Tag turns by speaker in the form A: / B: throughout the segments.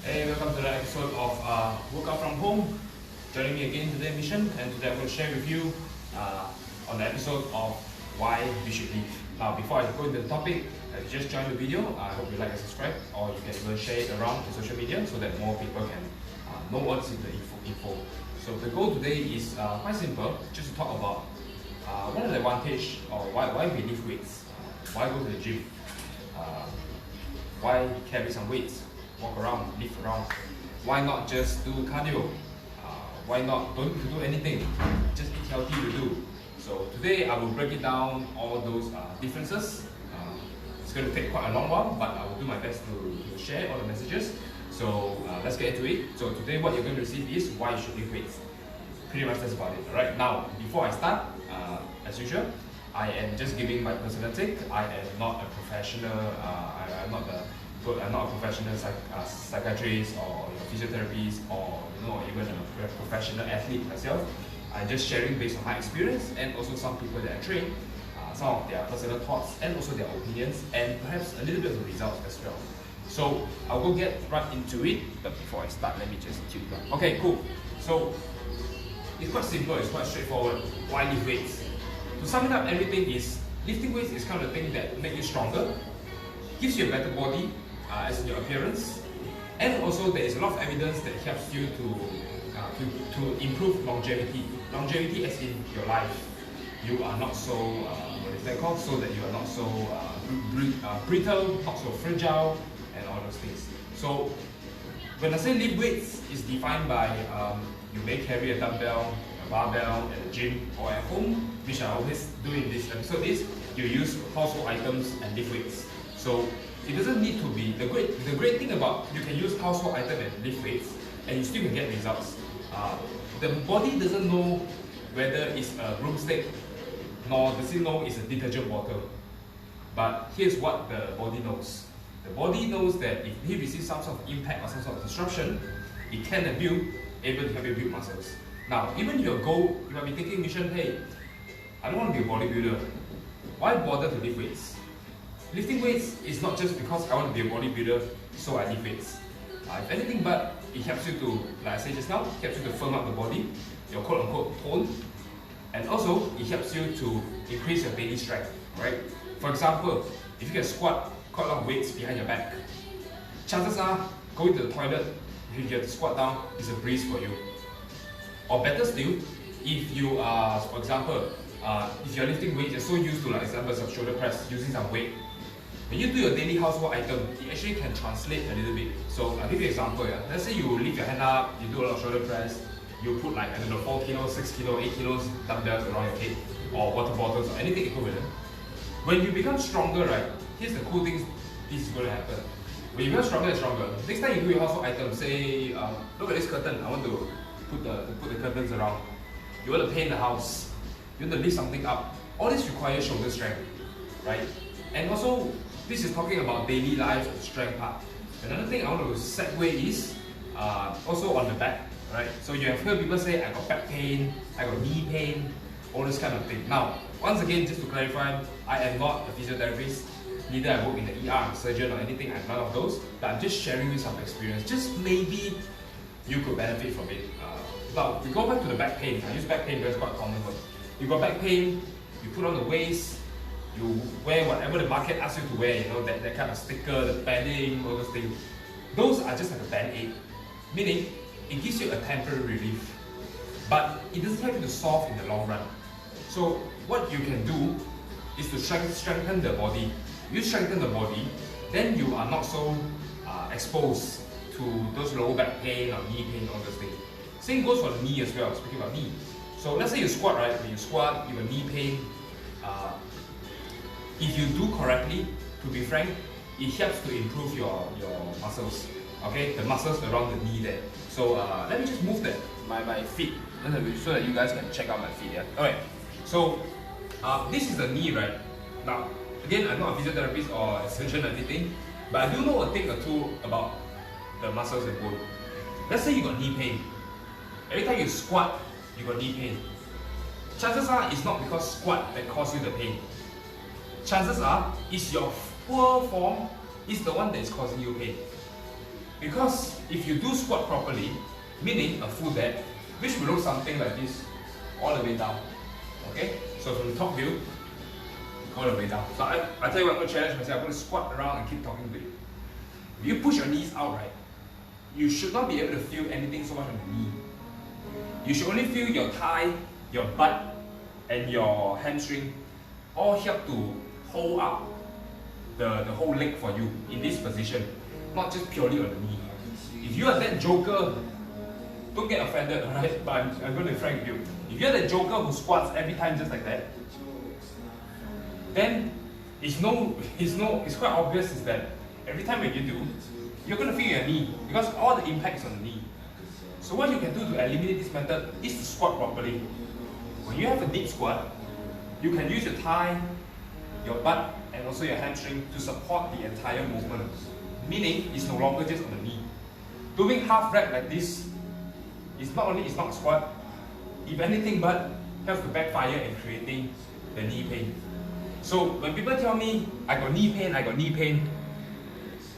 A: Hey, welcome to the episode of Workout from Home. Joining me again today, Mission, and today I'm going to share with you on the episode of why we should live. Now, before I go into the topic, if you just joined the video, I hope you like and subscribe, or you can even share it around in social media so that more people can know what's in the info. So the goal today is quite simple, just to talk about what are the advantage or why we lift weights, why go to the gym, why carry some weights, walk around, lift around. Why not just do cardio? Why not don't do anything? Just eat healthy will do. So today I will break it down all those differences. It's going to take quite a long while, but I will do my best to share all the messages. So let's get into it. So today what you're going to receive is why you should lift weights. Pretty much that's about it. Alright, now before I start, as usual, I am just giving my personal take. I am not a professional. I'm not a professional psychiatrist or physiotherapist or even a professional athlete myself. I'm just sharing based on my experience and also some people that I train, some of their personal thoughts and also their opinions and perhaps a little bit of the results as well. So I'll go get right into it, but before I start, let me just tune down. Okay, cool. So it's quite simple, it's quite straightforward. Why lift weights? To sum it up, everything is lifting weights is kind of thing that makes you stronger, gives you a better body, as in your appearance, and also there is a lot of evidence that helps you to improve longevity. Longevity as in your life. You are not so what is that called? So that you are not so brittle, not so fragile, and all those things. So when I say lift weights, it's defined by you may carry a dumbbell, a barbell at the gym or at home, which I always do in this episode is you use household items and lift weights. So it doesn't need to be the great thing about you can use household item and lift weights and you still can get results. The body doesn't know whether it's a broomstick nor does it know it's a detergent bottle. But here's what the body knows. The body knows that if he receives some sort of impact or some sort of disruption, it can able to help you build muscles. Now, even your goal, you might be thinking, Mission, hey, I don't want to be a bodybuilder. Why bother to lift weights? Lifting weights is not just because I want to be a bodybuilder, so I lift weights. If anything but, it helps you to, like I said just now, helps you to firm up the body, your quote-unquote tone, and also it helps you to increase your daily strength, right? For example, if you can squat quite a lot of weights behind your back, chances are going to the toilet, if you have to squat down, is a breeze for you. Or better still, if you are, for example, if you're lifting weights, you're so used to, like examples of shoulder press, using some weight. When you do your daily household item, it actually can translate a little bit. So I'll give you an example. Yeah. Let's say you lift your hand up, you do a lot of shoulder press, you put like, I don't know, 4 kilos, 6 kilos, 8 kilos dumbbells around your head, or water bottles, or anything equivalent. When you become stronger, right, here's the cool thing, this is going to happen. When you become stronger and stronger, next time you do your household item, say, look at this curtain, I want to put the curtains around. You want to paint the house, you want to lift something up. All this requires shoulder strength, right? And also, this is talking about daily life strength part. Another thing I want to segue is also on the back, right? So you have heard people say, I got back pain, I got knee pain, all this kind of thing. Now, once again, just to clarify, I am not a physiotherapist, neither I work in the ER, I'm a surgeon or anything, I'm none of those, but I'm just sharing you some experience. Just maybe you could benefit from it. Now, we go back to the back pain. I use back pain because it's quite common word. You got back pain, you put on the waist, you wear whatever the market asks you to wear, that kind of sticker, the padding, all those things. Those are just like a band-aid, meaning it gives you a temporary relief, but it doesn't help you to solve in the long run. So what you can do is to strengthen the body. You strengthen the body, then you are not so exposed to those lower back pain or knee pain, all those things. Same goes for the knee as well, speaking about knee. So let's say you squat, right? When you squat, you have knee pain. If you do correctly, to be frank, it helps to improve your muscles, okay? The muscles around the knee there. So let me just move my feet so that you guys can check out my feet. Yeah. Alright, so this is the knee, right? Now, again, I'm not a physiotherapist or a surgeon or anything, but I do know a thing or two about the muscles and bone. Let's say you got knee pain. Every time you squat, you got knee pain. Chances are it's not because squat that caused you the pain. Chances are it's your poor form is the one that is causing you pain. Because if you do squat properly, meaning a full depth, which will look something like this, all the way down. Okay? So from the top view, all the way down. So I tell you what, I'm going to challenge myself. I'm going to squat around and keep talking to you. If you push your knees out, right, you should not be able to feel anything so much on the knee. You should only feel your thigh, your butt, and your hamstring all help to hold up the whole leg for you in this position, not just purely on the knee. If you are that joker, don't get offended, alright? But I'm going to be frank with you. If you're the joker who squats every time just like that, then it's quite obvious is that every time when you do, you're going to feel your knee because all the impact is on the knee. So what you can do to eliminate this method is to squat properly. When you have a deep squat, you can use your thigh, your butt, and also your hamstring to support the entire movement. Meaning, it's no longer just on the knee. Doing half rep like this, it's not a squat, if anything but helps to backfire in creating the knee pain. So when people tell me, I got knee pain,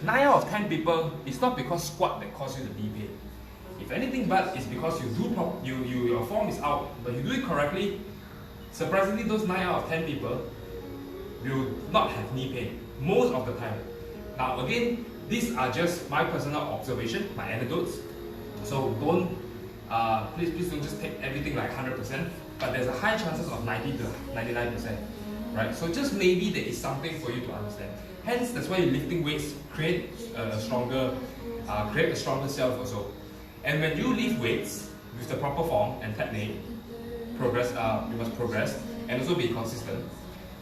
A: 9 out of 10 people, it's not because squat that causes you the knee pain. If anything but, it's because your form is out, but you do it correctly. Surprisingly, those 9 out of 10 people will not have knee pain most of the time. Now again, these are just my personal observation, my anecdotes. So please don't just take everything like 100%, but there's a high chances of 90 to 99%, right? So just maybe there is something for you to understand. Hence, that's why lifting weights create a stronger self also. And when you lift weights with the proper form and technique, you must progress and also be consistent.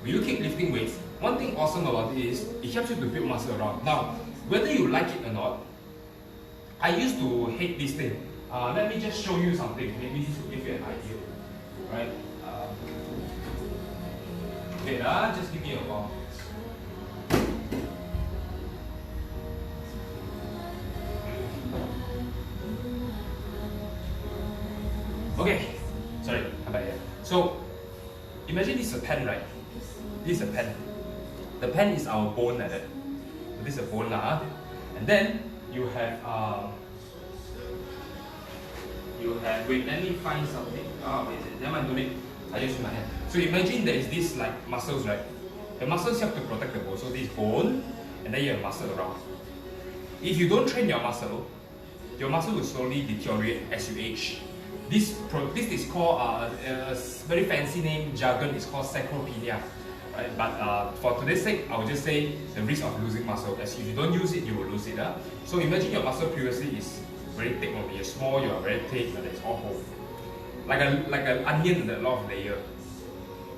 A: When you keep lifting weights, one thing awesome about it is it helps you to build muscle around. Now, whether you like it or not, I used to hate this thing. Let me just show you something. Maybe this will give you an idea, right? Wait, just give me a while. Okay, sorry, come back here. So, imagine this is a pen, right? This is a pen. The pen is our bone like that. So this is a bone lah. And then you have wait, let me find something. Wait, never mind, don't need. I just use my hand. So imagine there is this like muscles, right? The muscles help to protect the bone. So this bone, and then you have muscle around. If you don't train your muscle will slowly deteriorate as you age. This is called a very fancy name, jargon is called sarcopenia. Right? But for today's sake, I will just say the risk of losing muscle. As if you don't use it, you will lose it. So imagine your muscle previously is very thick, when you're small, you're very thick, but it's all whole. Like an onion with a lot of layer.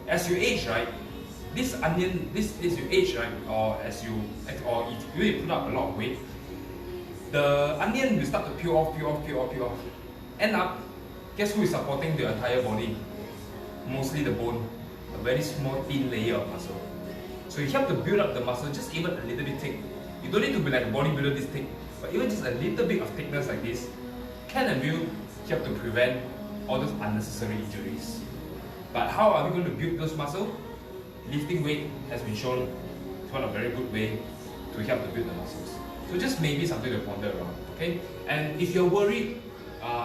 A: As you age, right? This onion, as you age, right? Or if you put up a lot of weight, the onion will start to peel off. End up, guess who is supporting the entire body? Mostly the bone. A very small thin layer of muscle. So you have to build up the muscle just even a little bit thick. You don't need to be like a bodybuilder this thick, but even just a little bit of thickness like this can and will help to prevent all those unnecessary injuries. But how are we going to build those muscles? Lifting weight has been shown is one very good way to help to build the muscles. So just maybe something to ponder around. Okay? And if you're worried,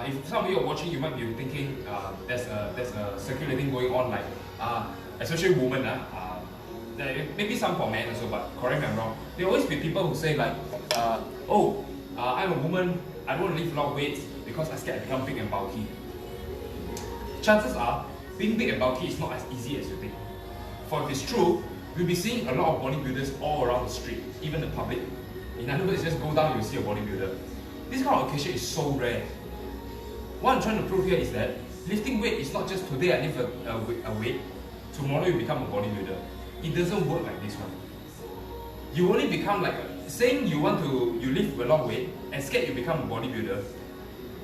A: if some of you are watching, you might be thinking there's a circulating going on, like especially women, maybe some for men also, but correct me if I'm wrong. There will always be people who say like, I'm a woman, I don't want to lift a lot of weights because I scared I become big and bulky. Chances are, being big and bulky is not as easy as you think. For if it's true, you'll be seeing a lot of bodybuilders all around the street, even the public. In other words, just go down, you'll see a bodybuilder. This kind of occasion is so rare. What I'm trying to prove here is that lifting weight is not just today I lift a weight, tomorrow you become a bodybuilder. It doesn't work like this one. You only become like, saying you lift a lot of weight and scared you become a bodybuilder,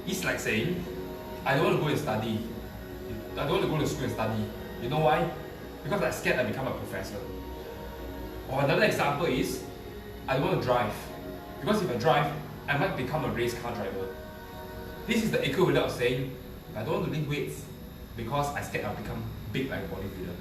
A: it's like saying, I don't want to go and study. I don't want to go to school and study. You know why? Because I'm scared I become a professor. Or another example is, I don't want to drive. Because if I drive, I might become a race car driver. This is the equivalent of saying, I don't want to lift weights because I'm scared I'll become big like a bodybuilder.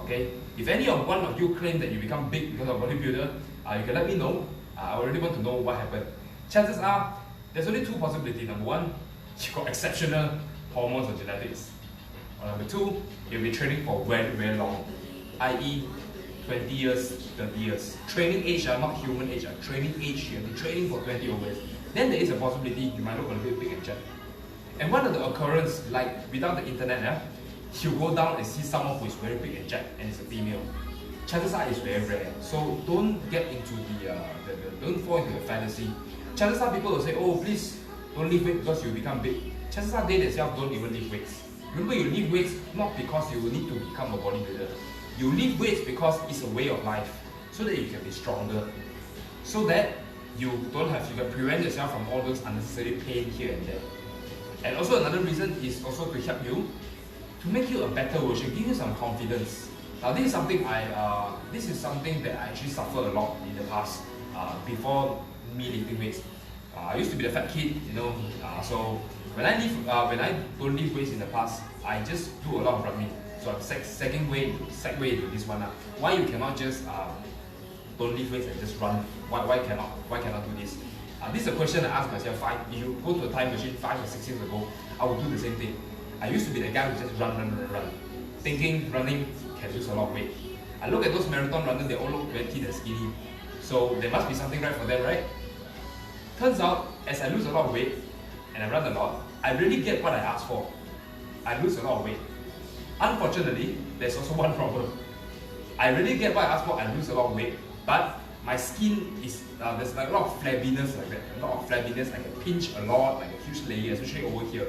A: Okay? If one of you claim that you become big because of bodybuilder, you can let me know. I already want to know what happened. chances are there's only two possibilities. Number one, you got exceptional hormones or genetics. Or number two, you'll be training for very, very long, i.e. 20 years, 30 years. Training age, not human age, training age, you'll be training for 20 over years. Then there is a possibility you might look a little bit big and jacked. And one of the occurrence, like without the internet, you go down and see someone who is very big and jacked and it's a female. Chances are it's very rare. So don't get into don't fall into the fantasy. Chances are people will say, oh please don't lift weight because you become big. Chances are they themselves don't even lift weights. Remember, you lift weights not because you need to become a bodybuilder. You lift weights because it's a way of life, so that you can be stronger, so that you can prevent yourself from all those unnecessary pain here and there. And also another reason is also to help you, to make you a better version, give you some confidence. Now this is something that I actually suffered a lot in the past, before me lifting weights. I used to be the fat kid, so when I don't lift weights in the past, I just do a lot of running. So I'm segue to this one. Why you cannot just don't lift weights and just run? Why cannot do this? This is a question I asked myself. If you go to a time machine 5 or 6 years ago, I would do the same thing. I used to be the guy who just run, thinking running can lose a lot of weight. I look at those marathon runners, they all look very thin and skinny. So there must be something right for them, right? Turns out, as I lose a lot of weight and I run a lot, I really get what I asked for. I lose a lot of weight. Unfortunately, there's also one problem. I really get what I asked for, I lose a lot of weight, but my skin is, there's like a lot of flabbiness like that. A lot of flabbiness, I can pinch a lot, like a huge layer, especially over here.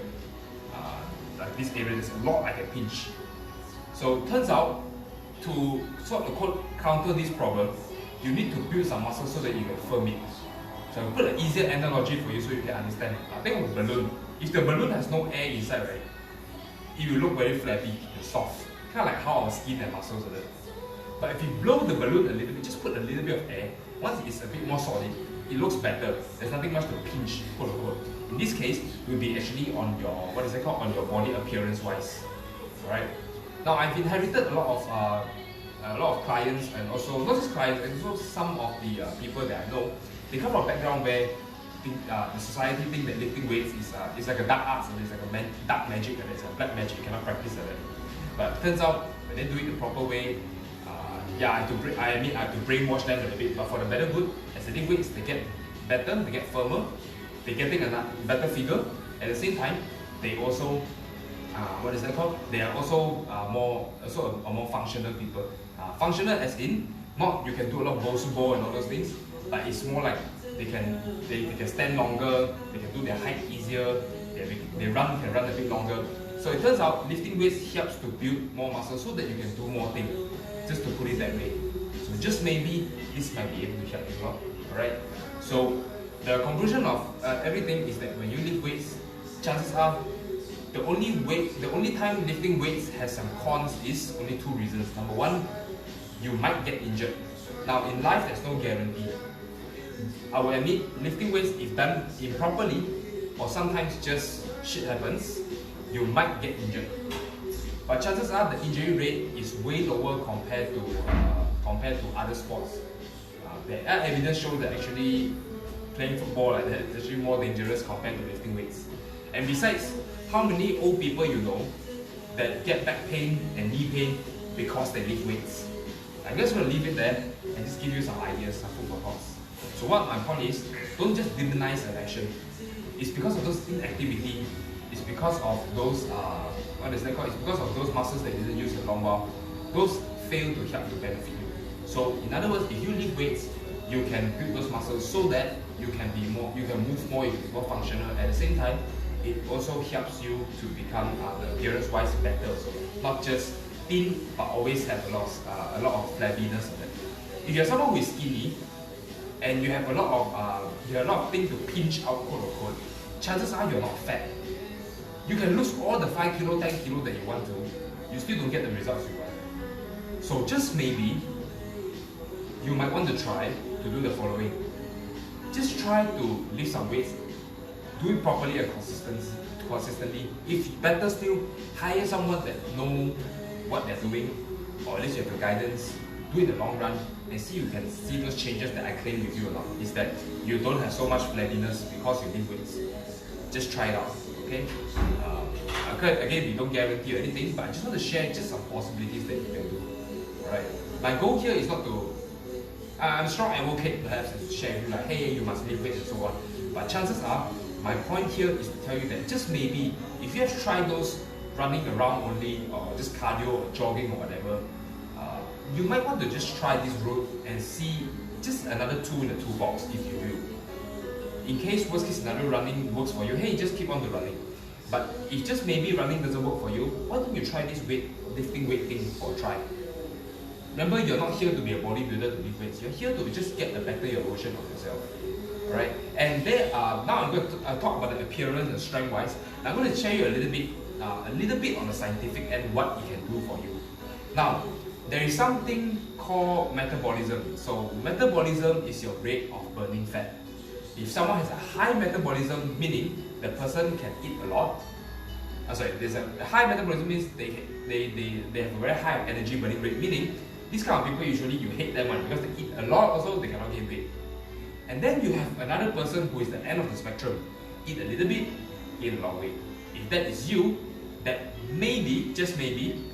A: Like this area, there's a lot I can pinch. So it turns out, to sort of counter this problem, you need to build some muscle so that you can firm it. So I'll put an easier analogy for you so you can understand. Think of a balloon. If the balloon has no air inside, right, it will look very flabby and soft. Kind of like how our skin and muscles are there. But if you blow the balloon a little bit, just put a little bit of air, once it's a bit more solid, it looks better. There's nothing much to pinch, quote unquote. In this case, it will be actually on your, on your body appearance wise. Alright? Now I've inherited a lot of clients, and also not just clients, and also some of the people that I know. They come from a background where the society think that lifting weights is like a dark art, so it's like a dark magic, and it's a black magic. You cannot practice that. But it turns out when they do it the proper way, I have to brainwash them a little bit. But for the better good, as they lift weights, they get better, they get firmer, they're getting a better figure. At the same time, they also they are also more functional people. Functional as in, not you can do a lot of bosu and all those things, but it's more like they can stand longer, they can do their height easier, they can run a bit longer. So it turns out lifting weights helps to build more muscle so that you can do more things, just to put it that way. So just maybe this might be able to help you out. Alright? So the conclusion of everything is that when you lift weights, chances are the only time lifting weights has some cons is only two reasons. Number one, you might get injured. Now in life there's no guarantee. I will admit, lifting weights, if done improperly, or sometimes just shit happens, you might get injured. But chances are the injury rate is way lower compared to other sports. The evidence shows that actually playing football like that is actually more dangerous compared to lifting weights. And besides, how many old people you know that get back pain and knee pain because they lift weights? I'm just going to leave it there and just give you some ideas, some food for thought. So what my point is, don't just demonize an action. It's because of those inactivity, it's because of those, it's because of those muscles that you didn't use in a long while, those fail to help to benefit you. So in other words, if you lift weights, you can build those muscles so that you can move more, you can be more functional. At the same time, it also helps you to become the appearance-wise better. So not just thin, but always have a lot of flabbiness of it. If you're someone who is skinny and you have a lot of things to pinch out, quote unquote, chances are you're not fat. You can lose all the 5 kilo, 10 kilo that you want to, you still don't get the results you want. So just maybe you might want to try to do the following. Just try to lift some weights. Do it properly and consistently. If better still, hire someone that knows what they're doing, or at least you have the guidance. Do it in the long run, and see you can see those changes that I claim with you or not. Is that you don't have so much flabbiness because you lift weights. Just try it out, okay? Again, we don't guarantee anything, but I just want to share just some possibilities that you can do. Alright. My goal here is not to I'm a strong advocate perhaps to share with you like, hey, you must lift weights and so on. But chances are, my point here is to tell you that just maybe if you have tried those running around only or just cardio or jogging or whatever, you might want to just try this route and see just another tool in the toolbox if you will. In case worst case scenario running works for you, hey, just keep on the running. But if just maybe running doesn't work for you, why don't you try this lifting weight thing for a try? Remember, you're not here to be a bodybuilder to lift weights. You're here to just get a better version of yourself. Alright? And there are, now I'm going to talk about the appearance and strength wise. I'm going to share you a little bit on the scientific end what it can do for you. Now, there is something called metabolism. So metabolism is your rate of burning fat. If someone has a high metabolism, meaning the person can eat a lot. There's a high metabolism means they have a very high energy burning rate, meaning these kind of people usually you hate them because they eat a lot also they cannot gain weight. And then you have another person who is the end of the spectrum, eat a little bit, gain a lot of weight. If that is you, that maybe, just maybe,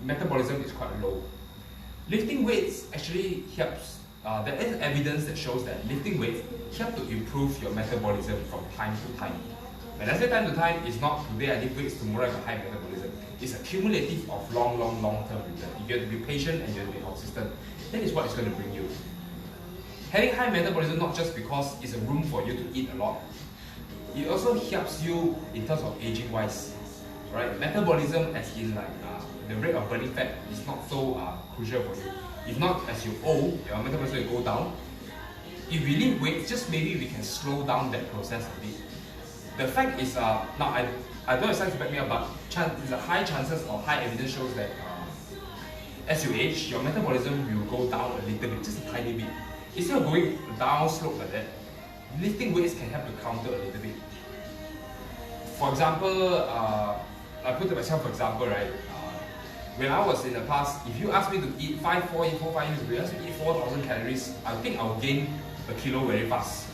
A: metabolism is quite low. Lifting weights actually helps. There is evidence that shows that lifting weights help to improve your metabolism from time to time. When I say time to time, it's not today I lift weights, tomorrow I have a high metabolism. It's a cumulative of long-term return. You have to be patient and you have to be consistent. That is what it's going to bring you. Having high metabolism not just because it's a room for you to eat a lot, it also helps you in terms of aging wise. Right? Metabolism as in like the rate of burning fat is not so crucial for you. If not, as you old, your metabolism will go down. If we lift weights, just maybe we can slow down that process a bit. The fact is, now I don't have science to back me up, but there's a high chances or high evidence shows that as you age, your metabolism will go down a little bit, just a tiny bit. Instead of going down slope like that, lifting weights can help to counter a little bit. For example, I put myself for example, right? When I was in the past, if you ask me to eat 5 years ago, you ask me to eat 4,000 calories, I think I'll gain a kilo very fast.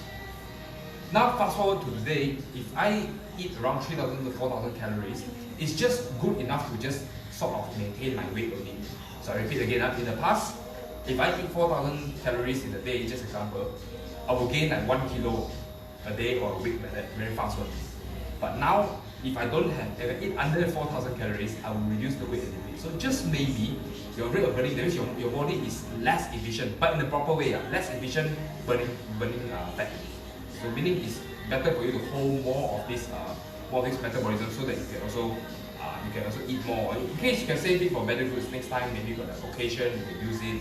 A: Now fast forward to today, if I eat around 3,000 to 4,000 calories, it's just good enough to just sort of maintain my weight only. So I repeat again, in the past, if I eat 4,000 calories in a day, just example, I will gain like 1 kilo a day or a week like that, very fast one. But now, if I eat under 4,000 calories, I will reduce the weight a little bit. So just maybe your rate of burning, that means your body is less efficient, but in the proper way, less efficient burning fat. So meaning it's better for you to hold more of this metabolism so that you can also eat more. In case you can save it for better foods next time, maybe you got an occasion, you can use it.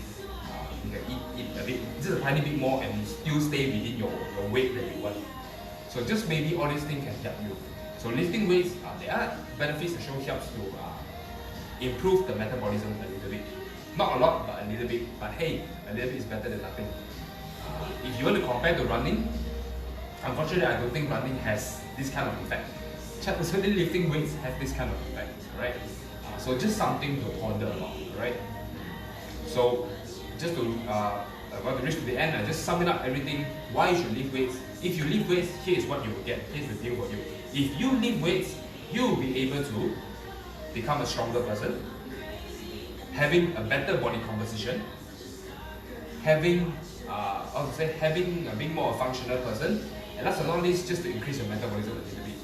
A: You can eat a bit, just a tiny bit more, and still stay within your weight that you want. So just maybe all these things can help you. So lifting weights, there are benefits that show helps to improve the metabolism a little bit. Not a lot, but a little bit. But hey, a little bit is better than nothing. If you want to compare to running, unfortunately, I don't think running has this kind of effect. Certainly, lifting weights have this kind of effect, right? So just something to ponder about, right? So just to want to reach to the end, I just sum it up everything. Why you should lift weights? If you lift weights, here is what you will get. Here's the deal for you. If you lift weights, you will be able to become a stronger person, having a better body composition, having being more a functional person, and last but not least, just to increase your metabolism a little bit.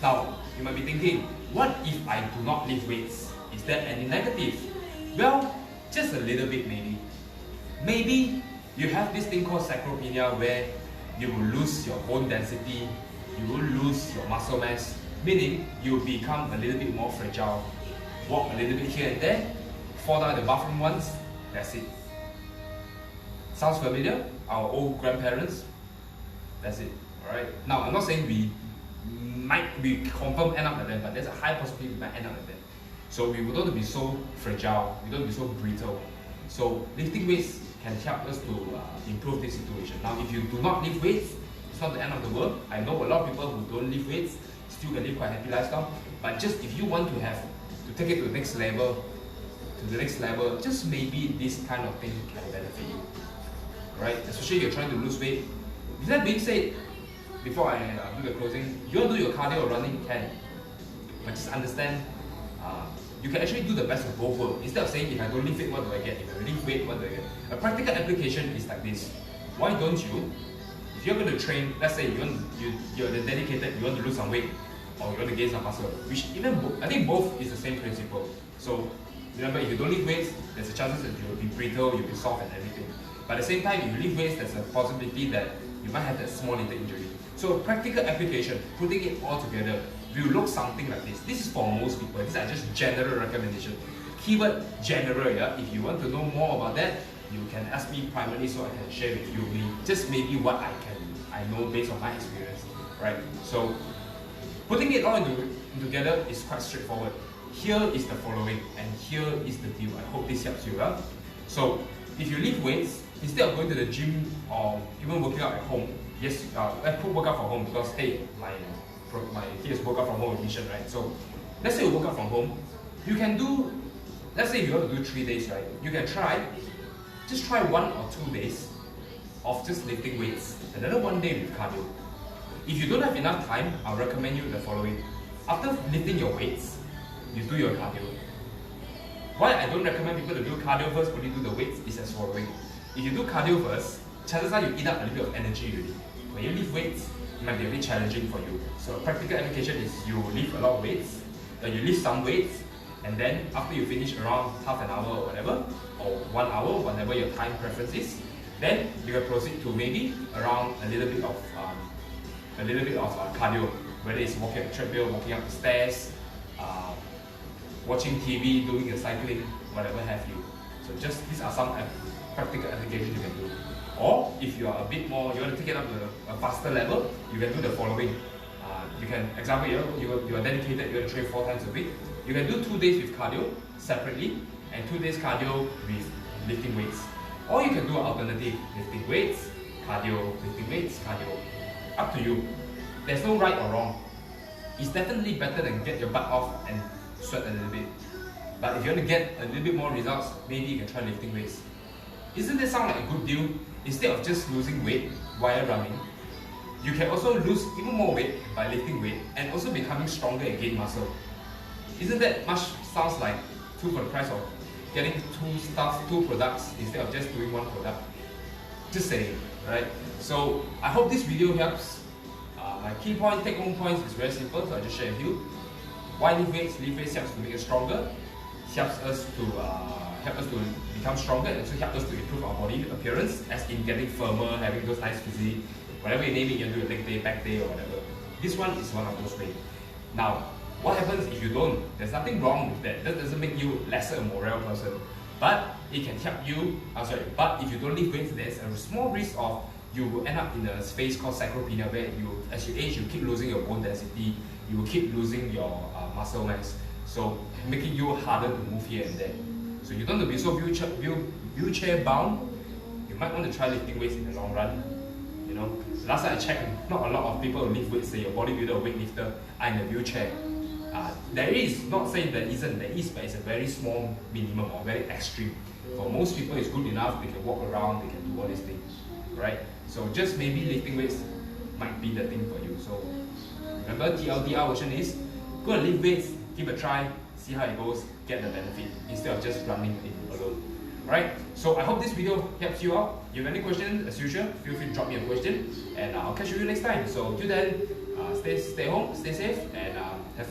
A: Now, you might be thinking, what if I do not lift weights? Is there any negative? Well, just a little bit maybe. Maybe you have this thing called sarcopenia where you will lose your bone density, you will lose your muscle mass, meaning you will become a little bit more fragile. Walk a little bit here and there, fall down the bathroom once, that's it. Sounds familiar? Our old grandparents, that's it. Alright. Now I'm not saying we confirm end up like that, but there's a high possibility we might end up like that. So we don't want to be so fragile, we don't want to be so brittle. So lifting weights can help us to improve this situation. Now if you do not lift weights, it's not the end of the world. I know a lot of people who don't lift weights still can live quite a happy lifestyle. But just if you want to take it to the next level, to the next level, just maybe this kind of thing can benefit you, right? Especially if you're trying to lose weight. With that being said, before I do the closing, you want to do your cardio or running, you can, but just understand you can actually do the best of both worlds. Instead of saying, if I don't lift weight, what do I get? If I lift weight, what do I get? A practical application is like this. Why don't you, if you're going to train, let's say you're dedicated, you want to lose some weight, or you want to gain some muscle, which I think both is the same principle. So remember, if you don't lift weights, there's a chance that you'll be brittle, you'll be soft and everything. But at the same time, if you lift weights, there's a possibility that you might have that small little injury. So practical application, putting it all together, will look something like this. This is for most people. These are just general recommendations. Keyword general, yeah? If you want to know more about that, you can ask me primarily so I can share with you just maybe what I know based on my experience, right? So putting it all together is quite straightforward. Here is the following, and here is the deal. I hope this helps you. So if you lift weights, instead of going to the gym or even working out at home, yes, I put workout from home because hey, my kids work out from home mission, right? So let's say you work out from home, you can do, let's say if you want to do 3 days, right? You can just try 1 or 2 days of just lifting weights, another 1 day with cardio. If you don't have enough time, I'll recommend you the following. After lifting your weights, you do your cardio. Why I don't recommend people to do cardio first, only do the weights, is as following. If you do cardio first, chances are you eat up a little bit of energy already. When you lift weights, it might be a bit challenging for you. So practical application is you lift a lot of weights, you lift some weights, and then after you finish around half an hour or whatever, or 1 hour, whatever your time preference is, then you can proceed to maybe around a little bit of cardio, whether it's walking on the treadmill, walking up the stairs, watching TV, doing the cycling, whatever have you. So just these are some practical applications you can do. Or if you are a bit more, you want to take it up to a faster level, you can do the following. You can, example, you are dedicated, you want to train 4 times a week. You can do 2 days with cardio separately, and 2 days cardio with lifting weights. Or you can do an alternative, lifting weights, cardio, lifting weights, cardio. Up to you. There's no right or wrong. It's definitely better than get your butt off and sweat a little bit. But if you want to get a little bit more results, maybe you can try lifting weights. Isn't that sound like a good deal? Instead of just losing weight while running, you can also lose even more weight by lifting weight and also becoming stronger and gain muscle. Isn't that much sounds like 2 for the price of getting 2 products instead of just doing 1 product? Just saying, right? So I hope this video helps. My key point, take home points is very simple, so I just share with you. Why lift weights? Lift weights helps to make us stronger, helps us to become stronger, and also helps us to improve our body appearance, as in getting firmer, having those nice physique, whatever you name it, you can do a leg day, back day, or whatever. This one is one of those ways. Now, what happens if you don't? There's nothing wrong with that. That doesn't make you lesser a moral person, but it can help you. But if you don't lift weights, there's a small risk of you will end up in a space called sarcopenia, where as you age, you keep losing your bone density, you will keep losing your muscle mass, so making you harder to move here and there. So you don't want to be so wheelchair bound. You might want to try lifting weights in the long run. You know, last time I checked, not a lot of people who lift weights, say a bodybuilder or weightlifter, are in a wheelchair. There is, not saying there isn't, there is, but it's a very small minimum or very extreme. For most people, it's good enough, they can walk around, they can do all these things, right? So just maybe lifting weights might be the thing for you. So remember, TLDR version is, go and lift weights, give it a try, see how it goes, get the benefit, instead of just running it alone. Alright, so I hope this video helps you out. If you have any questions, as usual, feel free to drop me a question, and I'll catch you next time. So till then, stay home, stay safe, and have fun.